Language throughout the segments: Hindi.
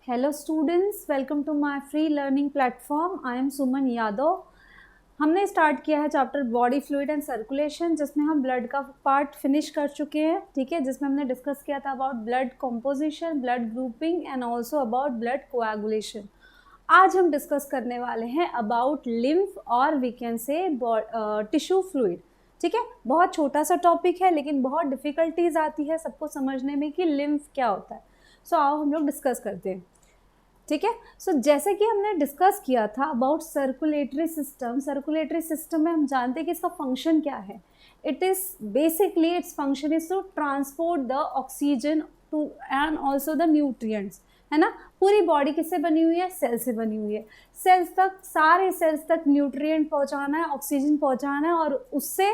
Hello students, welcome to my free learning platform. I am Suman Yadav. हमने स्टार्ट किया है chapter body fluid and circulation, जिसमें हम ब्लड का पार्ट फिनिश कर चुके हैं. ठीक है, जिसमें हमने डिस्कस किया था about blood composition, blood grouping and also about blood coagulation. आज हम डिस्कस करने वाले हैं अबाउट लिम्फ और we can say tissue fluid. ठीक है, बहुत छोटा सा टॉपिक है लेकिन बहुत डिफ़िकल्टीज आती है सबको समझने में कि लिम्फ क्या होता है. सो आओ हम लोग डिस्कस करते हैं. ठीक है, सो जैसे कि हमने डिस्कस किया था अबाउट सर्कुलेटरी सिस्टम में हम जानते हैं कि इसका फंक्शन क्या है. It is basically its function is to transport the oxygen to and also the nutrients. है ना, पूरी बॉडी किससे बनी हुई है? सेल से बनी हुई है. सेल्स तक, सारे सेल्स तक न्यूट्रिएंट पहुंचाना है, ऑक्सीजन पहुंचाना है और उससे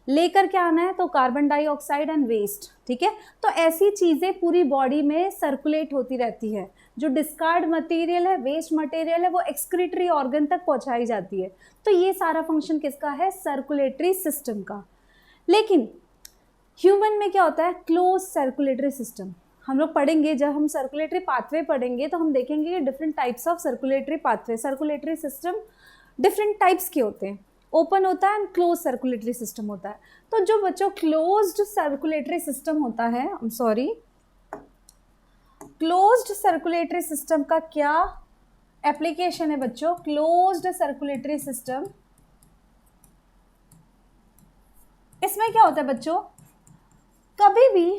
लेकर के आना है तो कार्बन डाइऑक्साइड एंड वेस्ट. ठीक है, तो ऐसी चीज़ें पूरी बॉडी में सर्कुलेट होती रहती है. जो डिस्कार्ड मटेरियल है, वेस्ट मटेरियल है, वो एक्सक्रीटरी ऑर्गन तक पहुंचाई जाती है. तो ये सारा फंक्शन किसका है? सर्कुलेटरी सिस्टम का. लेकिन ह्यूमन में क्या होता है? Close circulatory system. हम लोग पढ़ेंगे, जब हम सर्कुलेटरी पाथवे पढ़ेंगे तो हम देखेंगे कि different types of circulatory pathway, circulatory system different types के होते हैं. ओपन होता है एंड क्लोज सर्कुलेटरी सिस्टम होता है. तो जो बच्चों क्लोज्ड सर्कुलेटरी सिस्टम होता है, क्लोज्ड सर्कुलेटरी सिस्टम का क्या एप्लीकेशन है बच्चों? क्लोज्ड सर्कुलेटरी सिस्टम, इसमें क्या होता है बच्चों? कभी भी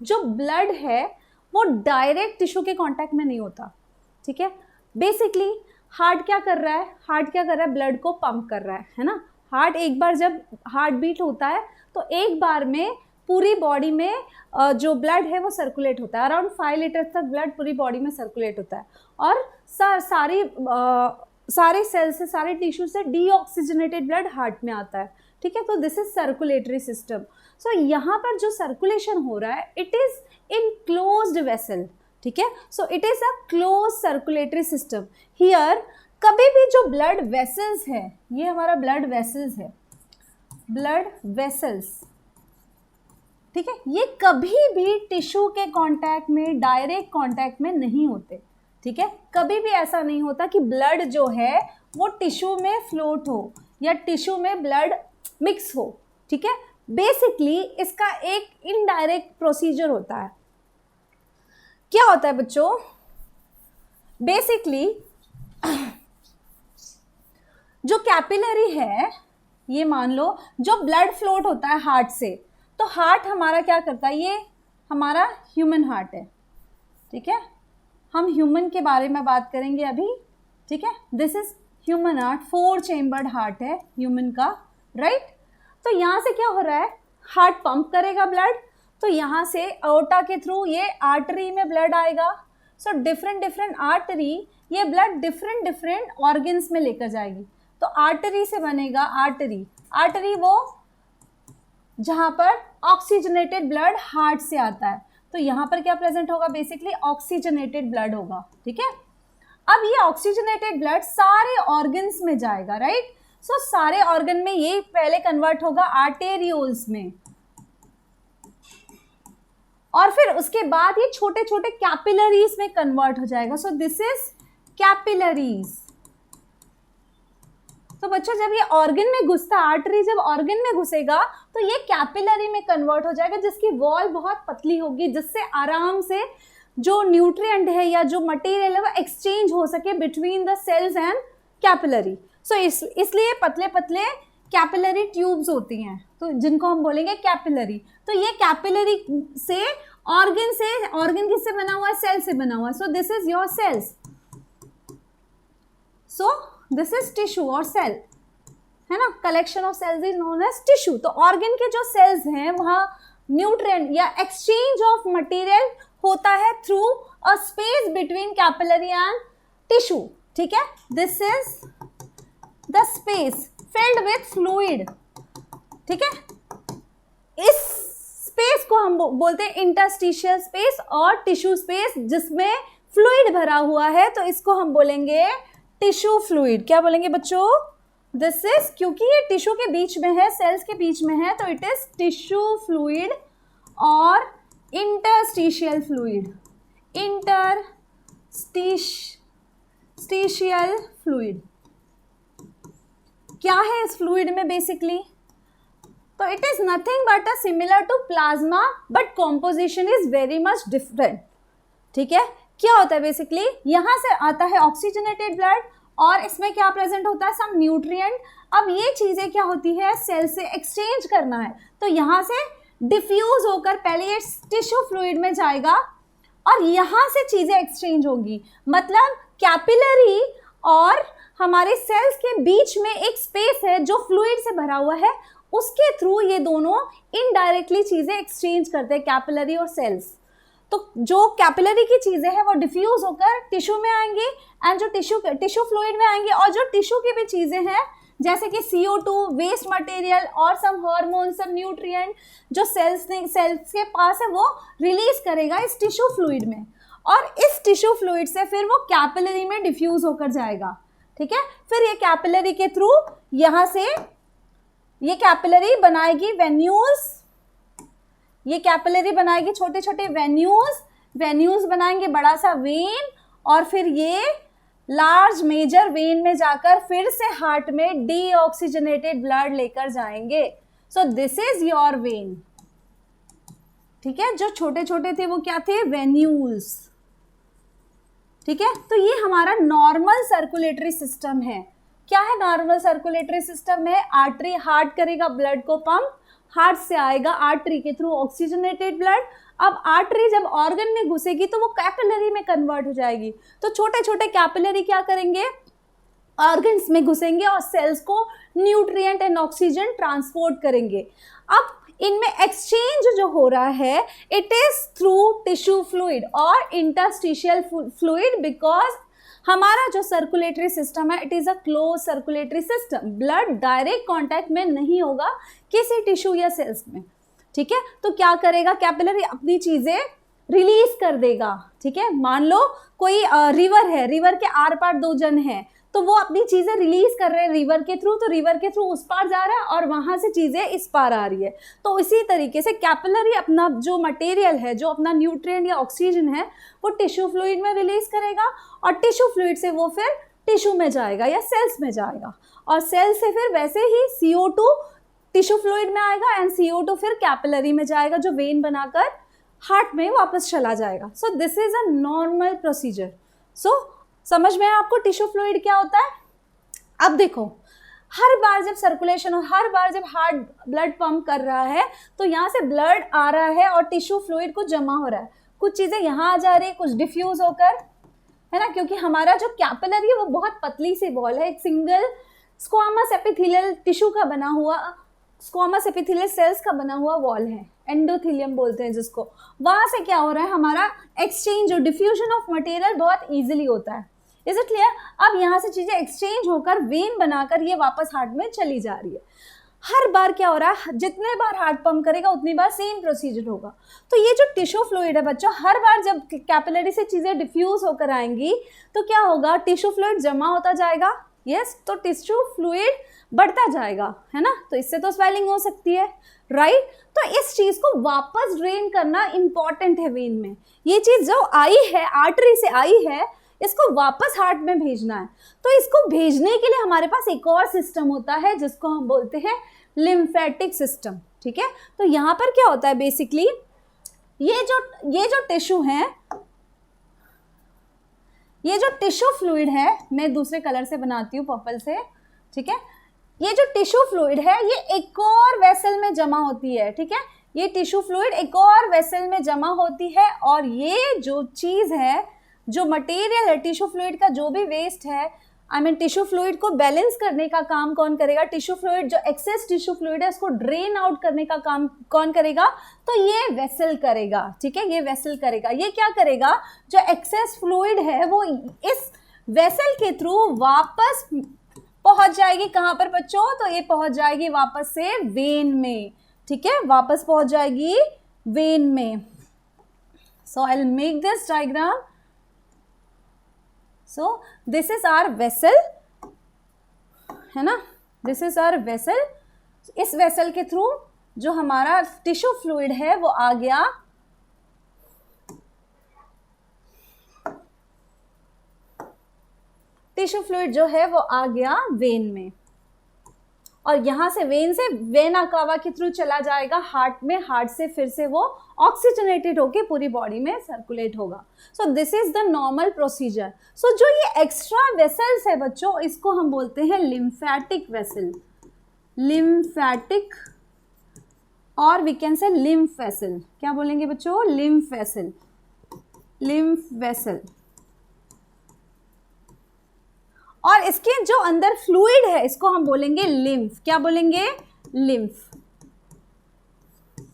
जो ब्लड है वो डायरेक्ट टिश्यू के कांटेक्ट में नहीं होता. ठीक है, बेसिकली हार्ट क्या कर रहा है? ब्लड को पंप कर रहा है ना. हार्ट एक बार जब हार्ट बीट होता है तो एक बार में पूरी बॉडी में जो ब्लड है वो सर्कुलेट होता है. अराउंड 5 लीटर तक ब्लड पूरी बॉडी में सर्कुलेट होता है और सारे सेल से, सारे टिश्यू से डीऑक्सीजनेटेड ब्लड हार्ट में आता है. ठीक है, तो दिस इज सर्कुलेटरी सिस्टम. सो यहाँ पर जो सर्कुलेशन हो रहा है it is in closed vessel. ठीक है, सो it is a close circulatory system. Here कभी भी जो ब्लड वेसल्स है, ये हमारा ब्लड वेसल्स है, ब्लड वेसल्स. ठीक है, ये कभी भी टिश्यू के कांटेक्ट में, डायरेक्ट कांटेक्ट में नहीं होते. ठीक है, कभी भी ऐसा नहीं होता कि ब्लड जो है वो टिश्यू में फ्लोट हो या टिश्यू में ब्लड मिक्स हो. ठीक है, बेसिकली इसका एक इनडायरेक्ट प्रोसीजर होता है. क्या होता है बच्चों? बेसिकली जो कैपिलरी है, ये मान लो जो ब्लड फ्लोट होता है हार्ट से, तो हार्ट हमारा क्या करता है? ये हमारा ह्यूमन हार्ट है. ठीक है, हम ह्यूमन के बारे में बात करेंगे अभी. ठीक है, this is human heart, 4 chambered heart है ह्यूमन का, राइट. तो यहाँ से क्या हो रहा है? हार्ट पंप करेगा ब्लड, तो यहाँ से अओर्टा के थ्रू ये आर्टरी में ब्लड आएगा. सो डिफरेंट आर्टरी ये ब्लड डिफरेंट ऑर्गन्स में लेकर जाएगी. तो आर्टरी से बनेगा आर्टरी वो जहाँ पर ऑक्सीजनेटेड ब्लड हार्ट से आता है. तो यहाँ पर क्या प्रेजेंट होगा? बेसिकली ऑक्सीजनेटेड ब्लड होगा. ठीक है, अब ये ऑक्सीजनेटेड ब्लड सारे ऑर्गन्स में जाएगा, राइट. सो सारे ऑर्गन में ये पहले कन्वर्ट होगा आर्टेरियोल्स में और फिर उसके बाद ये छोटे छोटे कैपिलरीज में कन्वर्ट हो जाएगा. So this is capillaries. तो बच्चों जब ये ऑर्गन में घुसता, आर्टरी जब ऑर्गन में घुसेगा तो ये कैपिलरी में कन्वर्ट हो जाएगा, जिसकी वॉल बहुत पतली होगी, जिससे आराम से जो न्यूट्रिएंट है या जो मटेरियल है वो एक्सचेंज हो सके between the cells and capillary. So इसलिए पतले पतले कैपिलरी ट्यूब्स होती हैं, तो जिनको हम बोलेंगे कैपिलरी. तो ये कैपिलरी से ऑर्गन किससे बना हुआ है? सेल से बना हुआ है. So this is your cells. So this is tissue और सेल, है ना. Collection of cells is known as tissue. तो ऑर्गन के जो सेल्स हैं वहाँ न्यूट्रिएंट या एक्सचेंज ऑफ मटेरियल होता है through a space between capillary and tissue. ठीक है, this is the space filled with fluid. ठीक है, इस स्पेस को हम बोलते हैं इंटरस्टिशियल स्पेस और टिश्यू स्पेस, जिसमें फ्लूइड भरा हुआ है, तो इसको हम बोलेंगे टिश्यू फ्लूइड. क्या बोलेंगे बच्चों? दिस इज, क्योंकि ये टिश्यू के बीच में है, सेल्स के बीच में है, तो इट इज टिश्यू फ्लूइड और इंटरस्टिशियल फ्लूइड. स्टीशियल फ्लूइड। क्या है इस फ्लूइड में बेसिकली? तो it is nothing but a similar to plasma but composition is very much different. ठीक है, क्या होता है बेसिकली, यहाँ से आता है ऑक्सीजनेटेड ब्लड और इसमें क्या प्रेजेंट होता है, सम न्यूट्रिएंट। अब ये चीजें क्या होती है, सेल से एक्सचेंज करना है, तो यहाँ से डिफ्यूज होकर पहले ये टिश्यू फ्लूइड में जाएगा और यहाँ से चीजें एक्सचेंज होंगी। मतलब कैपिलरी और हमारे सेल्स के बीच में एक स्पेस है जो फ्लूइड से भरा हुआ है, उसके थ्रू ये दोनों इनडायरेक्टली चीजें एक्सचेंज करते हैं, कैपिलरी और सेल्स। तो जो कैपिलरी की चीजें हैं वो डिफ्यूज होकर टिश्यू में आएंगी एंड जो टिश्यू फ्लूइड में आएंगी, और जो टिश्यू की भी चीजें हैं जैसे कि CO2, वेस्ट मटेरियल और सम हार्मोन, सम न्यूट्रिएंट जो सेल्स के पास है वो रिलीज करेगा इस टिश्यू फ्लूइड में, और इस टिश्यू फ्लूइड से फिर वो कैपिलरी में डिफ्यूज होकर जाएगा। ठीक है, फिर ये कैपिलरी के थ्रू यहाँ से ये कैपिलरी बनाएगी वेन्यूल्स, ये कैपिलरी बनाएगी छोटे छोटे वेन्यूज बनाएंगे बड़ा सा वेन, और फिर ये लार्ज मेजर वेन में जाकर फिर से हार्ट में डीऑक्सीजनेटेड ब्लड लेकर जाएंगे। सो दिस इज योर वेन। ठीक है, जो छोटे छोटे थे वो क्या थे, वेन्यूल्स। ठीक है, तो ये हमारा नॉर्मल सर्कुलेटरी सिस्टम है। क्या है नॉर्मल सर्कुलेटरी सिस्टम में, आर्टरी हार्ट करेगा ब्लड को पंप, हार्ट से आएगा आर्टरी के थ्रू ऑक्सीजनेटेड ब्लड। अब आर्टरी जब ऑर्गन में घुसेगी तो वो कैपिलरी में कन्वर्ट हो जाएगी, तो छोटे छोटे कैपिलरी क्या करेंगे, ऑर्गन्स में घुसेंगे और सेल्स को न्यूट्रिएंट एंड ऑक्सीजन ट्रांसपोर्ट करेंगे। अब इनमें एक्सचेंज जो हो रहा है it is through tissue fluid और इंटरस्टिशियल फ्लूइड, बिकॉज हमारा जो सर्कुलेटरी सिस्टम है it is a close circulatory system. Blood direct contact में नहीं होगा किसी टिश्यू या सेल्स में। ठीक है, तो क्या करेगा, कैपिलरी अपनी चीजें रिलीज कर देगा। ठीक है, मान लो कोई रिवर है, रिवर के आर पार दो जन हैं, तो वो अपनी चीजें रिलीज कर रहे हैं रिवर के थ्रू, तो रिवर के थ्रू उस पार जा रहा है और वहां से चीजें इस पार आ रही है। तो इसी तरीके से कैपिलरी अपना जो मटेरियल है, जो अपना न्यूट्रिएंट या ऑक्सीजन है, वो टिश्यू फ्लूइड में रिलीज करेगा और टिश्यू फ्लूइड से वो फिर टिश्यू में जाएगा या सेल्स में जाएगा, और सेल से फिर वैसे ही CO2 टिश्यू फ्लूइड में आएगा एंड CO2 फिर कैपिलरी में जाएगा जो वेन बनाकर हार्ट में वापस चला जाएगा। So this is a normal procedure. So समझ में आपको टिश्यू फ्लूइड क्या होता है? अब देखो, हर बार जब सर्कुलेशन और हर बार जब हार्ट ब्लड पंप कर रहा है तो यहाँ से ब्लड आ रहा है और टिश्यू फ्लूइड को जमा हो रहा है, कुछ चीजें यहाँ आ जा रही है, कुछ डिफ्यूज होकर, है ना, क्योंकि हमारा जो कैपिलरी है वो बहुत पतली सी बॉल है, एक सिंगल स्क्वामस एपिथेलियल टिश्यू का बना हुआ, स्क्वामस एपिथेलियल सेल्स का बना हुआ वॉल है, एंडोथेलियम बोलते हैं जिसको। वहां से क्या हो रहा है, हमारा एक्सचेंज और डिफ्यूजन ऑफ मटेरियल बहुत इजीली होता है। Is it clear? अब यहाँ से चीजें एक्सचेंज होकर वेन बनाकर ये वापस हार्ट में चली जा रही है। हर बार क्या हो रहा है, जितने बार हार्ट पंप करेगा उतनी बार सेम प्रोसीजर होगा। तो ये जो टिश्यू फ्लूइड है बच्चों, हर बार जब कैपिलरी से चीजें डिफ्यूज होकर आएंगी तो क्या होगा, टिश्यू फ्लूइड जमा होता जाएगा। यस, तो टिश्यू फ्लूइड बढ़ता जाएगा, है ना, तो इससे तो स्वेलिंग हो सकती है, राइट। तो इस चीज को वापस ड्रेन करना इंपॉर्टेंट है वेन में। ये चीज जो आई है, आर्टरी से आई है, इसको वापस हार्ट में भेजना है। तो इसको भेजने के लिए हमारे पास एक और सिस्टम होता है जिसको हम बोलते हैं लिम्फेटिक सिस्टम। ठीक है, तो यहाँ पर क्या होता है बेसिकली, ये जो टिश्यू है, ये जो टिश्यू फ्लूइड है, मैं दूसरे कलर से बनाती हूँ, पर्पल से। ठीक है, ये जो टिश्यू फ्लूइड है ये एक और वेसल में जमा होती है। ठीक है, ये टिश्यू फ्लूइड एक और वेसल में जमा होती है, और ये जो चीज है, जो मटेरियल है टिश्यू फ्लूइड का, जो भी वेस्ट है, टिश्यू फ्लूइड को बैलेंस करने का काम कौन करेगा, टिश्यू फ्लूइड, जो एक्सेस टिश्यू फ्लूइड है उसको ड्रेन आउट करने का काम कौन करेगा, तो ये वेसल करेगा। ठीक है, ये वेसल करेगा। ये क्या करेगा, जो एक्सेस फ्लूइड है वो इस वेसल के थ्रू वापस पहुंच जाएगी कहाँ पर बच्चों, तो ये पहुंच जाएगी वापस से वेन में। ठीक है, वापस पहुंच जाएगी वेन में। So I will make this diagram. So this is our vessel, है ना, this is our vessel। इस वेसल के थ्रू जो हमारा टिश्यू फ्लूइड है वो आ गया टिश्यू फ्लूइड जो है वो आ गया वेन में, और यहाँ से वेन से वेना कावा के थ्रू चला जाएगा हार्ट में, हार्ट से फिर से वो ऑक्सीजनेटेड होके पूरी बॉडी में सर्कुलेट होगा। So this is the normal procedure. So जो ये एक्स्ट्रा वेसल्स है बच्चों, इसको हम बोलते हैं लिम्फेटिक वेसल, लिम्फेटिक, और we can say lymph vessel. क्या बोलेंगे बच्चों? Lymph vessel, lymph vessel. और इसके जो अंदर फ्लूइड है इसको हम बोलेंगे लिम्फ। क्या बोलेंगे? Lymph.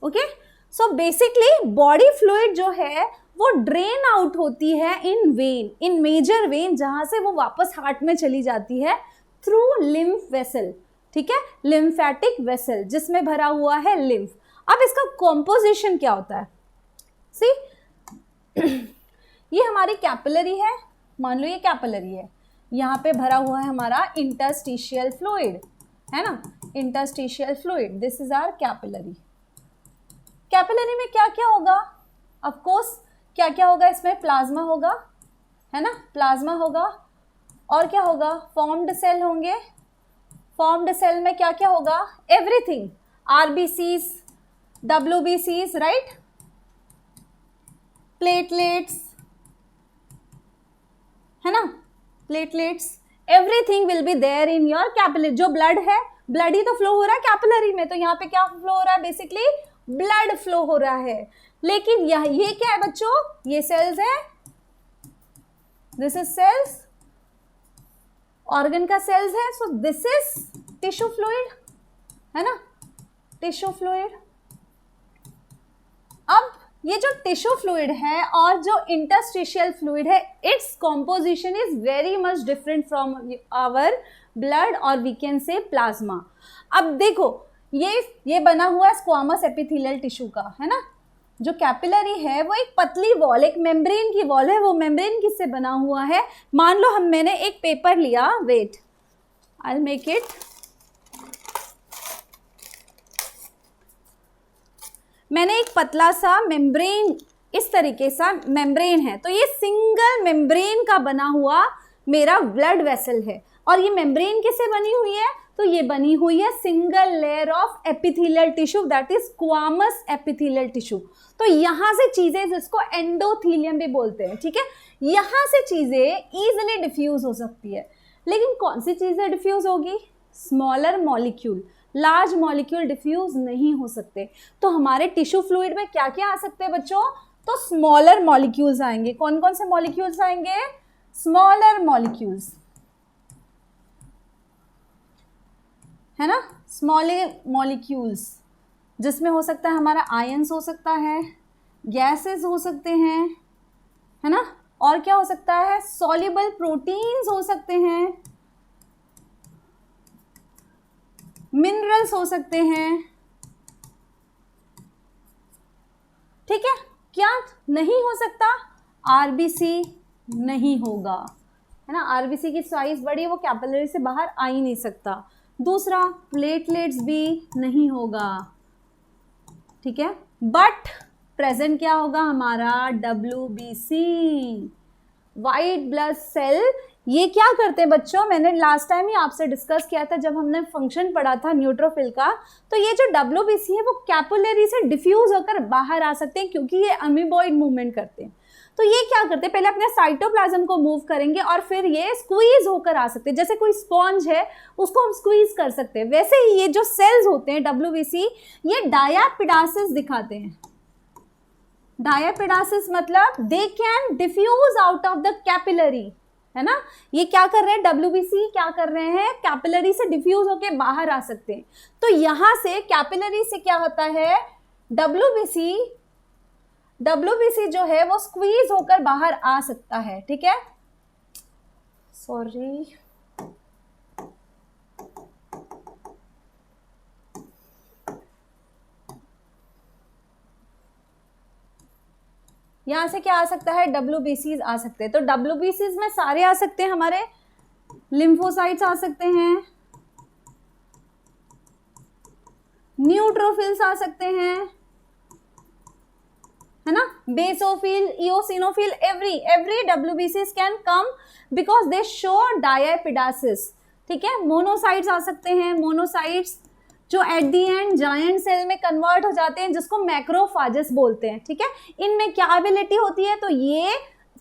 Okay, so basically body fluid जो है वो ड्रेन आउट होती है इन वेन, इन मेजर वेन, जहां से वो वापस हार्ट में चली जाती है थ्रू लिम्फ वेसल। ठीक है, लिम्फेटिक वेसल जिसमें भरा हुआ है लिम्फ। अब इसका कॉम्पोजिशन क्या होता है? सी ये हमारी कैपिलरी है, मान लो ये कैपिलरी है, यहाँ पे भरा हुआ है हमारा इंटरस्टिशियल फ्लूइड, है ना, interstitial fluid, this is our capillary. Capillary में क्या क्या होगा? ऑफ कोर्स क्या क्या होगा इसमें? प्लाज्मा होगा, है ना, प्लाज्मा होगा, और क्या होगा? फॉर्म्ड सेल होंगे। फॉर्म्ड सेल में क्या क्या होगा? एवरीथिंग, आरबीसीज, डब्ल्यूबीसीज, राइट, प्लेटलेट्स, है ना, platelets, everything will be there in your capillary. जो ब्लड है, ब्लड ही तो फ्लो हो रहा है कैपिलरी में, तो यहाँ पे क्या फ्लो हो रहा है? बेसिकली ब्लड फ्लो हो रहा है। लेकिन ये क्या है बच्चों? ये सेल्स है, दिस इज सेल्स, ऑर्गन का सेल्स है, so this is tissue fluid, है ना, टिश्यू फ्लूइड। अब ये जो टिश्यू फ्लूइड है और जो इंटरस्टिशियल फ्लूइड है, its composition is very much different from our blood और वी कैन से प्लाज्मा। अब देखो ये बना हुआ है स्क्वामस एपिथेलियल टिश्यू का, है ना। जो कैपिलरी है वो एक पतली वॉल, एक मेम्ब्रेन की वॉल है। वो मेम्ब्रेन किससे बना हुआ है? मान लो मैंने एक पेपर लिया, wait, I will make it, मैंने एक पतला सा मेम्ब्रेन, इस तरीके सा मेम्ब्रेन है, तो ये सिंगल मेम्ब्रेन का बना हुआ मेरा ब्लड वेसल है। और ये मेम्ब्रेन किससे बनी हुई है? तो ये बनी हुई है single layer of epithelial tissue, that is squamous epithelial tissue. तो यहाँ से चीजें, जिसको एंडोथीलियम भी बोलते हैं, ठीक है, यहाँ से चीजें इजिली डिफ्यूज हो सकती है। लेकिन कौन सी चीजें डिफ्यूज होगी? Smaller molecule, large molecule diffuse नहीं हो सकते। तो हमारे टिश्यू फ्लूइड में क्या क्या आ सकते हैं बच्चों? तो स्मॉलर मॉलिक्यूल्स आएंगे। कौन कौन से मॉलिक्यूल्स आएंगे? स्मॉलर मॉलिक्यूल्स, है ना, स्मॉलर मॉलिक्यूल्स, जिसमें हो सकता है हमारा आयंस हो सकता है, गैसेस हो सकते हैं, है ना, और क्या हो सकता है? सॉल्युबल प्रोटीन्स हो सकते हैं, मिनरल्स हो सकते हैं, ठीक है। क्या नहीं हो सकता? आरबीसी नहीं होगा, है ना, आरबीसी की साइज बड़ी है, वो कैपिलरी से बाहर आ ही नहीं सकता। दूसरा, प्लेटलेट्स भी नहीं होगा, ठीक है। बट प्रेजेंट क्या होगा हमारा? WBC, white blood cell. ये क्या करते हैं बच्चों? मैंने लास्ट टाइम ही आपसे डिस्कस किया था जब हमने फंक्शन पढ़ा था न्यूट्रोफिल का। तो ये जो WBC है वो कैपिलरी से डिफ्यूज होकर बाहर आ सकते हैं, क्योंकि ये अमीबॉइड मूवमेंट करते हैं। तो ये क्या करते हैं? पहले अपने साइटोप्लाज्म को मूव करेंगे और फिर ये स्क्वीज होकर आ सकते हैं। जैसे कोई स्पॉन्ज है, उसको हम स्क्वीज कर सकते हैं, वैसे ही ये जो सेल्स होते हैं WBC, ये डायापिडासिस दिखाते हैं। डायापिडासिस मतलब they can diffuse out of the capillary, है ना। ये क्या कर रहे हैं? WBC क्या कर रहे हैं? कैपिलरी से डिफ्यूज होके बाहर आ सकते हैं। तो यहां से कैपिलरी से क्या होता है? WBC जो है वो स्क्वीज होकर बाहर आ सकता है, ठीक है। सॉरी, यहां से क्या आ सकता है? WBCs आ सकते हैं। तो WBCs में सारे आ सकते हैं, हमारे लिम्फोसाइट्स आ सकते हैं, न्यूट्रोफिल्स आ सकते हैं, है ना, basophil, eosinophil, every WBCs can come because they show diapedesis, ठीक है। मोनोसाइट्स आ सकते हैं, मोनोसाइट्स जो at the end giant cell में कन्वर्ट हो जाते हैं, जिसको मैक्रोफाजेस बोलते हैं, ठीक है। इनमें क्या एबिलिटी होती है, तो ये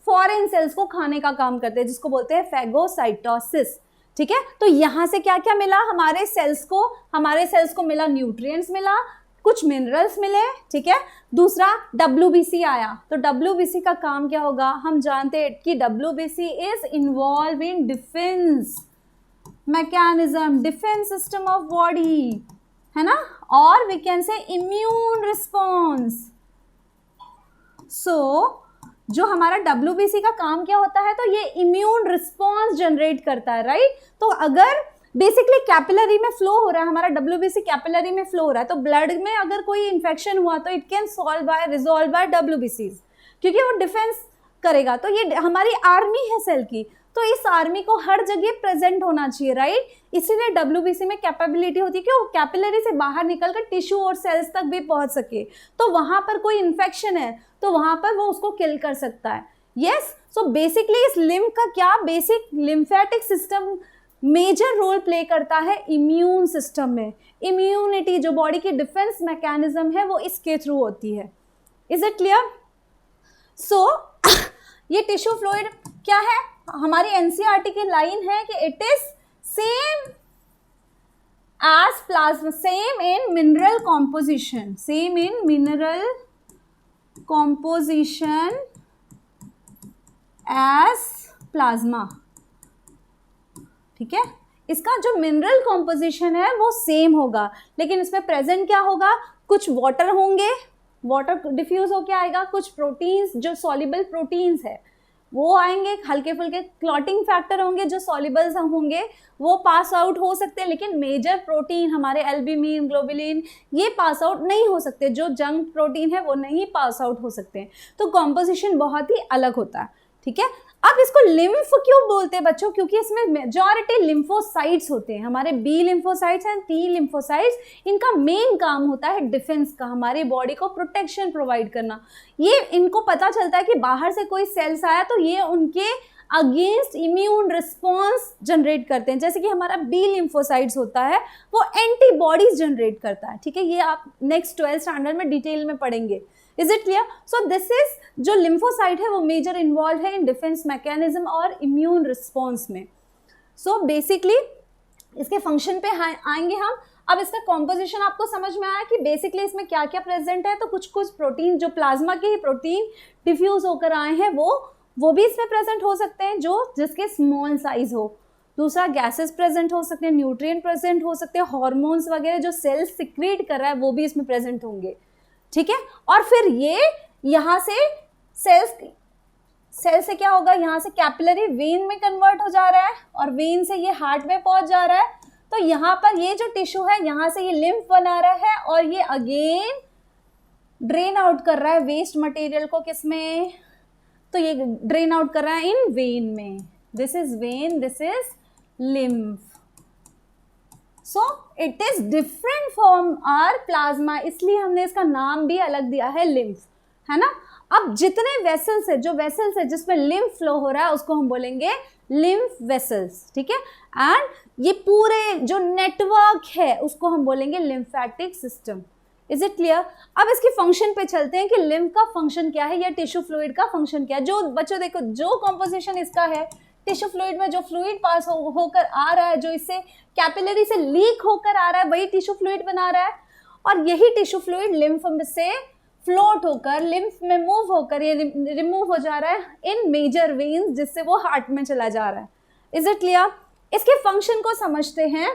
फॉरेन सेल्स को खाने का काम करते हैं, जिसको बोलते हैं फेगोसाइटोसिस, ठीक है। तो यहाँ से क्या क्या मिला हमारे सेल्स को मिला न्यूट्रिएंट्स मिला, कुछ मिनरल्स मिले, ठीक है। दूसरा WBC आया, तो WBC का काम क्या होगा, हम जानते हैं कि WBC is involve in defence mechanism, defence system of body, है ना, और we can say immune response. So जो हमारा WBC का काम क्या होता है, तो ये इम्यून रिस्पॉन्स जनरेट करता है, राइट। तो अगर बेसिकली कैपिलरी में फ्लो हो रहा है, हमारा WBC कैपिलरी में फ्लो हो रहा है, तो ब्लड में अगर कोई इन्फेक्शन हुआ तो it can resolve by WBCs, क्योंकि वो डिफेंस करेगा। तो ये हमारी आर्मी है सेल की, तो इस आर्मी को हर जगह प्रेजेंट होना चाहिए, राइट। इसीलिए WBC में कैपेबिलिटी होती है कि वो कैपिलरी से बाहर निकलकर टिश्यू और सेल्स तक भी पहुंच सके, तो वहां पर कोई इन्फेक्शन है तो वहां पर वो उसको किल कर सकता है। यस, सो बेसिकली इस लिम्फ का क्या, basic lymphatic system major role play करता है इम्यून सिस्टम में। इम्यूनिटी जो बॉडी की डिफेंस मैकेनिज्म है वो इसके थ्रू होती है। Is it clear? सो ये टिश्यू फ्लूइड क्या है, हमारी NCERT की लाइन है कि it is same as plasma, same in mineral composition, same in mineral composition as plasma, ठीक है। इसका जो मिनरल कॉम्पोजिशन है वो सेम होगा, लेकिन इसमें प्रेजेंट क्या होगा, कुछ वाटर होंगे, वाटर डिफ्यूज होके आएगा, कुछ प्रोटीन्स जो सॉल्युबल प्रोटीन्स है वो आएंगे, हल्के फुल्के क्लॉटिंग फैक्टर होंगे जो सॉल्युबल्स होंगे वो पास आउट हो सकते हैं, लेकिन मेजर प्रोटीन हमारे एल्ब्यूमिन, ग्लोबुलिन ये पास आउट नहीं हो सकते, जो जंक प्रोटीन है वो नहीं पास आउट हो सकते हैं। तो कॉम्पोजिशन बहुत ही अलग होता है, ठीक है। अब इसको लिम्फ क्यों बोलते हैं बच्चों, क्योंकि इसमें मेजॉरिटी लिम्फोसाइट्स होते हैं, हमारे B lymphocytes and T lymphocytes. इनका मेन काम होता है डिफेंस का, हमारी बॉडी को प्रोटेक्शन प्रोवाइड करना। ये इनको पता चलता है कि बाहर से कोई सेल्स आया तो ये उनके अगेंस्ट इम्यून रिस्पॉन्स जनरेट करते हैं। जैसे कि हमारा B लिम्फोसाइट्स होता है वो एंटीबॉडीज जनरेट करता है, ठीक है। ये आप नेक्स्ट 12th स्टैंडर्ड में डिटेल में पढ़ेंगे। Is it clear? So this is जो लिम्फोसाइट है वो मेजर इन्वॉल्व है इन डिफेंस मैकेनिज्म और इम्यून रिस्पॉन्स में। सो बेसिकली इसके फंक्शन पे आएंगे हम। अब इसका कॉम्पोजिशन आपको समझ में आया कि बेसिकली इसमें क्या क्या प्रेजेंट है। तो कुछ कुछ प्रोटीन जो प्लाज्मा के ही प्रोटीन डिफ्यूज होकर आए हैं वो भी इसमें प्रेजेंट हो सकते हैं, जो जिसके स्मॉल साइज हो। दूसरा गैसेस प्रेजेंट हो सकते हैं, न्यूट्रिएंट प्रेजेंट हो सकते हैं, हॉर्मोन्स वगैरह जो सेल सिक्रीट कर रहा है वो भी इसमें प्रेजेंट होंगे, ठीक है। और फिर ये यहाँ से सेल से क्या होगा, यहाँ से कैपिलरी वेन में कन्वर्ट हो जा रहा है और वेन से ये हार्ट में पहुंच जा रहा है। तो यहाँ पर ये जो टिश्यू है यहाँ से ये लिम्फ बना रहा है और ये अगेन ड्रेन आउट कर रहा है वेस्ट मटेरियल को, किसमें, तो ये ड्रेन आउट कर रहा है इन वेन में। This is vein, this is lymph. So it is different from our plasma, इसलिए हमने इसका नाम भी अलग दिया है लिम्फ, है ना। अब जितने वेसल्स है, जो वेसल्स है जिसमें लिम्फ फ्लो हो रहा है उसको हम बोलेंगे लिम्फ वेसल्स, ठीक है। एंड ये पूरे जो नेटवर्क है उसको हम बोलेंगे lymphatic system. Is it clear? अब इसके फंक्शन पे चलते हैं कि लिम्फ का फंक्शन क्या है या टिश्यू फ्लूइड का फंक्शन क्या है। जो बच्चों देखो जो कॉम्पोजिशन इसका है, टिश्यू फ्लूइड में जो फ्लूइड पास होकर आ रहा है, जो इससे कैपिलरी से लीक होकर आ रहा है, वही टिश्यू फ्लूइड बना रहा है। और यही टिश्यू फ्लूइड लिम्फ से फ्लोट होकर लिम्फ में मूव होकर ये रिमूव हो जा रहा है इन मेजर वेन्स, जिससे वो हार्ट में चला जा रहा है। Is it clear? इसके फंक्शन को समझते हैं।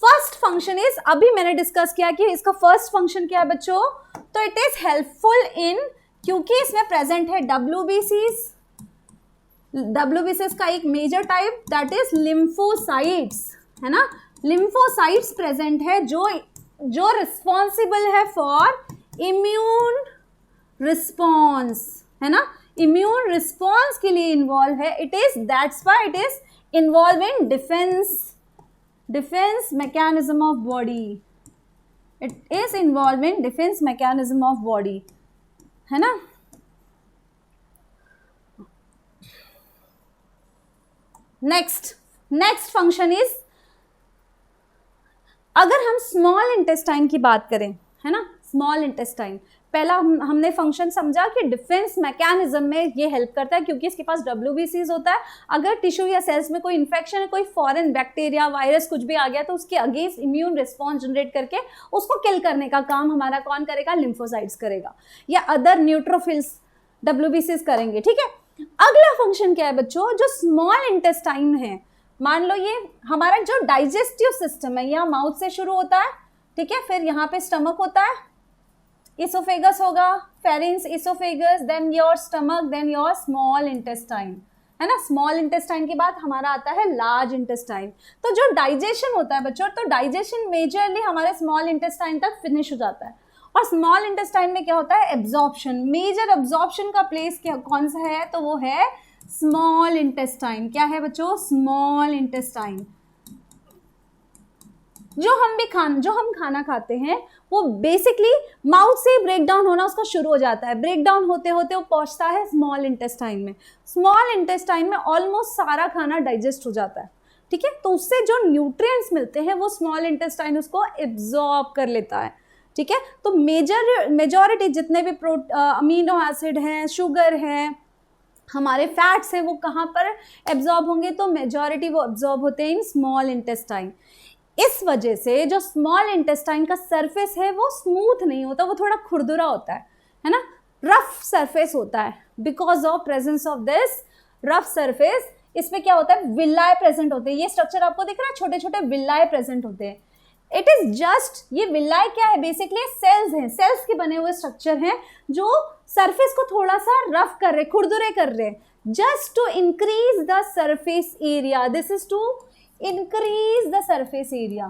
फर्स्ट फंक्शन इज, अभी मैंने डिस्कस किया कि इसका फर्स्ट फंक्शन क्या है बच्चों, तो इट इज हेल्पफुल इन, क्योंकि इसमें प्रेजेंट है WBCs का एक major type that is lymphocytes, है ना। लिम्फोसाइट्स प्रेजेंट है जो रिस्पॉन्सिबल है फॉर इम्यून रिस्पॉन्स, है ना। इम्यून रिस्पॉन्स के लिए इन्वॉल्व है। It is that's why it is involve in defence mechanism of body. It is involve in defence mechanism of body. है ना। नेक्स्ट फंक्शन इज, अगर हम स्मॉल इंटेस्टाइन की बात करें, है ना, स्मॉल इंटेस्टाइन, पहला हमने फंक्शन समझा कि डिफेंस मैकेनिज्म में ये हेल्प करता है क्योंकि इसके पास WBCs होता है। अगर टिश्यू या सेल्स में कोई इन्फेक्शन है, कोई फॉरेन बैक्टीरिया वायरस कुछ भी आ गया तो उसके अगेंस्ट इम्यून रिस्पॉन्स जनरेट करके उसको किल करने का काम हमारा कौन करेगा, लिम्फोसाइट्स करेगा या अदर न्यूट्रोफिल्स WBCs करेंगे, ठीक है। अगला फंक्शन क्या है बच्चों, जो स्मॉल इंटेस्टाइन है, मान लो ये हमारा जो डाइजेस्टिव सिस्टम है, यहाँ माउथ से शुरू होता है, ठीक है, फिर यहाँ पे स्टमक होता है, इसोफेगस होगा, pharynx, oesophagus, then your stomach, then your small intestine, है ना। स्मॉल इंटेस्टाइन के बाद हमारा आता है लार्ज इंटेस्टाइन। तो जो डाइजेशन होता है बच्चों, तो डाइजेशन मेजरली हमारे स्मॉल इंटेस्टाइन तक फिनिश हो जाता है। और स्मॉल इंटेस्टाइन में क्या होता है, एब्जॉर्प्शन, मेजर एब्जॉर्प्शन का प्लेस क्या कौन सा है, तो वो है स्मॉल इंटेस्टाइन। क्या है बच्चों, स्मॉल इंटेस्टाइन। जो हम खाना खाते हैं वो बेसिकली माउथ से ब्रेक डाउन होना उसका शुरू हो जाता है, ब्रेक डाउन होते होते वो पहुंचता है स्मॉल इंटेस्टाइन में। स्मॉल इंटेस्टाइन में ऑलमोस्ट सारा खाना डाइजेस्ट हो जाता है, ठीक है। तो उससे जो न्यूट्रिएंट्स मिलते हैं वो स्मॉल इंटेस्टाइन उसको एब्जॉर्ब कर लेता है, ठीक है। तो मेजॉरिटी जितने भी अमीनो एसिड हैं, शुगर है, हमारे फैट्स हैं, वो कहाँ पर एब्जॉर्ब होंगे, तो मेजॉरिटी वो एब्जॉर्ब होते हैं इन स्मॉल इंटेस्टाइन। इस वजह से जो स्मॉल इंटेस्टाइन का सरफेस है वो स्मूथ नहीं होता, वो थोड़ा खुरदुरा होता है ना, रफ सरफेस होता है। Because of presence of this rough surface, इसमें क्या होता है, विलाय प्रेजेंट होते हैं। ये स्ट्रक्चर आपको दिख रहा है, छोटे छोटे विलाय प्रेजेंट होते हैं। इट इज जस्ट, ये विलाय क्या है, बेसिकली सेल्स हैं, सेल्स के बने हुए स्ट्रक्चर हैं जो सरफेस को थोड़ा सा रफ कर रहे, खुरदुरे कर रहे, just to increase the surface area. This is to increase the surface area,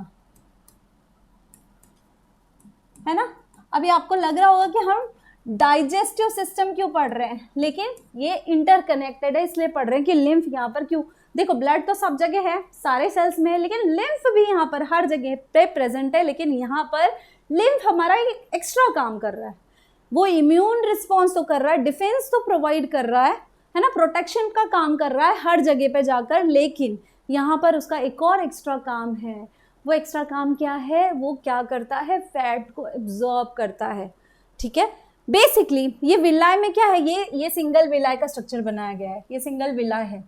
है ना। अभी आपको लग रहा होगा कि हम डाइजेस्टिव सिस्टम क्यों पढ़ रहे हैं, लेकिन ये इंटरकनेक्टेड है, इसलिए पढ़ रहे हैं कि लिम्फ यहाँ पर क्यों, देखो ब्लड तो सब जगह है, सारे सेल्स में है, लेकिन लिम्फ भी यहाँ पर हर जगह पे प्रेजेंट है। लेकिन यहाँ पर लिम्फ हमारा एक्स्ट्रा काम कर रहा है, वो इम्यून रिस्पॉन्स तो कर रहा है, डिफेंस तो प्रोवाइड कर रहा है ना, प्रोटेक्शन का काम कर रहा है हर जगह पे जाकर। लेकिन यहाँ पर उसका एक और एक्स्ट्रा काम है। वो एक्स्ट्रा काम क्या है, वो क्या करता है, फैट को एब्जॉर्ब करता है, ठीक है। बेसिकली ये विलाय में क्या है, ये सिंगल विलाय का स्ट्रक्चर बनाया गया है, ये सिंगल विलाय है,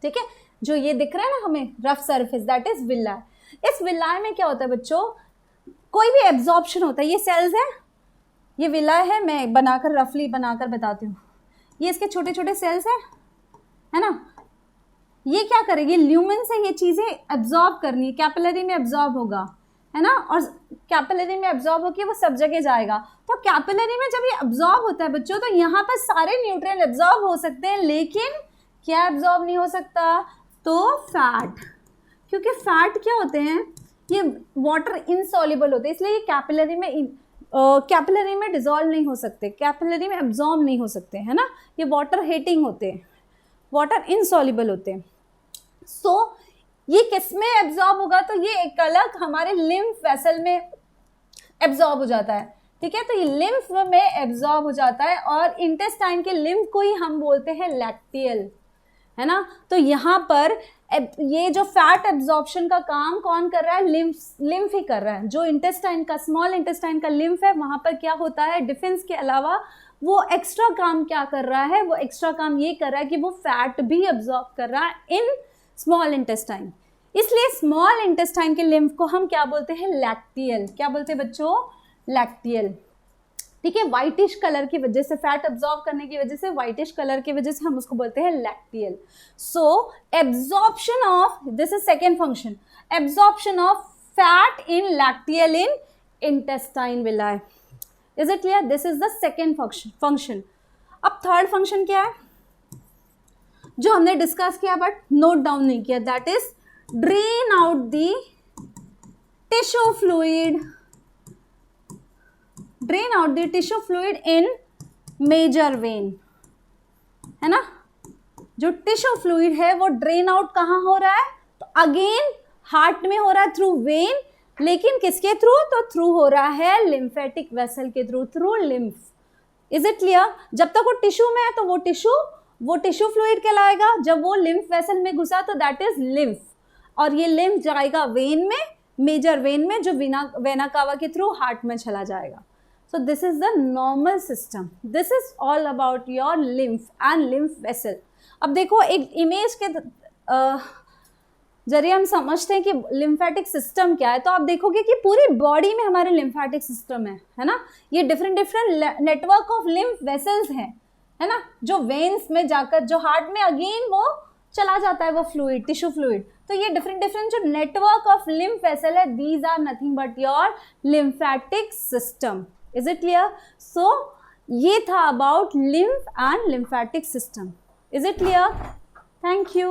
ठीक है। जो ये दिख रहा है ना हमें रफ सरफेस, दैट इज विलाय। इस विलाय में क्या होता है बच्चों, कोई भी एब्जॉर्प्शन होता है, ये सेल्स है, ये विलाय है, मैं बनाकर रफली बनाकर बताती हूँ। ये इसके छोटे छोटे सेल्स है ना, ये क्या करेगी, ल्यूमेन से ये चीज़ें एब्जॉर्ब करनी है, कैपिलरी में एब्जॉर्ब होगा, है ना, और कैपिलरी में एब्जॉर्ब होकर वो सब जगह जाएगा। तो कैपिलरी में जब ये एब्जॉर्ब होता है बच्चों, तो यहाँ पर सारे न्यूट्रिएंट एब्जॉर्ब हो सकते हैं, लेकिन क्या एब्जॉर्ब नहीं हो सकता, तो फैट। क्योंकि फैट क्या होते हैं, ये वाटर इनसॉल्युबल होते हैं, इसलिए ये कैपिलरी में डिजॉल्व नहीं हो सकते, कैपिलरी में एब्जॉर्ब नहीं हो सकते, है ना। ये वाटर हेटिंग होते हैं, वाटर इनसॉल्युबल होते हैं। सो ये किस में एब्जॉर्ब होगा, तो ये एक अलग हमारे लिम्फ वेसल में एब्जॉर्ब हो जाता है, ठीक है। तो ये लिम्फ में एब्जॉर्ब हो जाता है, और इंटेस्टाइन के लिम्फ को ही हम बोलते हैं लैक्टियल, है ना। तो यहाँ पर ये जो फैट एब्जॉर्प्शन का काम कौन कर रहा है, लिम्फ ही कर रहा है। जो इंटेस्टाइन का, स्मॉल इंटेस्टाइन का लिम्फ है, वहाँ पर क्या होता है, डिफेंस के अलावा वो एक्स्ट्रा काम क्या कर रहा है, वो एक्स्ट्रा काम ये कर रहा है कि वो फैट भी एब्जॉर्ब कर रहा है इन स्मॉल इंटेस्टाइन। इसलिए स्मॉल इंटेस्टाइन के लिम्फ को हम क्या बोलते हैं, लैक्टियल। क्या बोलते हैं बच्चों, लैक्टियल, ठीक है। वाइटिश कलर की वजह से, फैट एब्जॉर्ब करने की वजह से, वाइटिश कलर की वजह से हम उसको बोलते हैं lacteal. So absorption of, this is second function, absorption of fat in lacteal in intestine विलाय। Is it clear, this is the second function. अब थर्ड फंक्शन क्या है, जो हमने डिस्कस किया बट नोट डाउन नहीं किया, that is drain out the tissue fluid, drain out the tissue fluid in major vein, है ना। जो टिश्यू फ्लूइड है वो ड्रेन आउट कहाँ हो रहा है, तो अगेन हार्ट में हो रहा है थ्रू वेन, लेकिन किसके थ्रू, तो थ्रू हो रहा है लिम्फेटिक वेसल के through, through lymph, is it clear? जब तक वो टिश्यू में है तो वो टिश्यू फ्लूइड कहलाएगा, जब वो लिम्फ वेसल में घुसा तो दैट इज लिम्फ, और ये लिम्फ जाएगा वेन में, मेजर वेन में, जो वेना कावा के थ्रू हार्ट में चला जाएगा. So this is the normal system. This is all about your lymph and lymph vessel. अब देखो एक इमेज के जरिए हम समझते हैं कि लिम्फेटिक सिस्टम क्या है. तो आप देखोगे कि पूरी बॉडी में हमारे लिम्फेटिक सिस्टम है ना. ये different network of lymph vessels हैं, है ना, जो वेन्स में जाकर जो हार्ट में अगेन वो चला जाता है, वो फ्लूइड, टिश्यू फ्लूइड. तो ये डिफरेंट जो नेटवर्क ऑफ लिम्फ वेसल है, these are nothing but your lymphatic system. Is it clear? So ये था about lymph and lymphatic system. Is it clear? Thank you.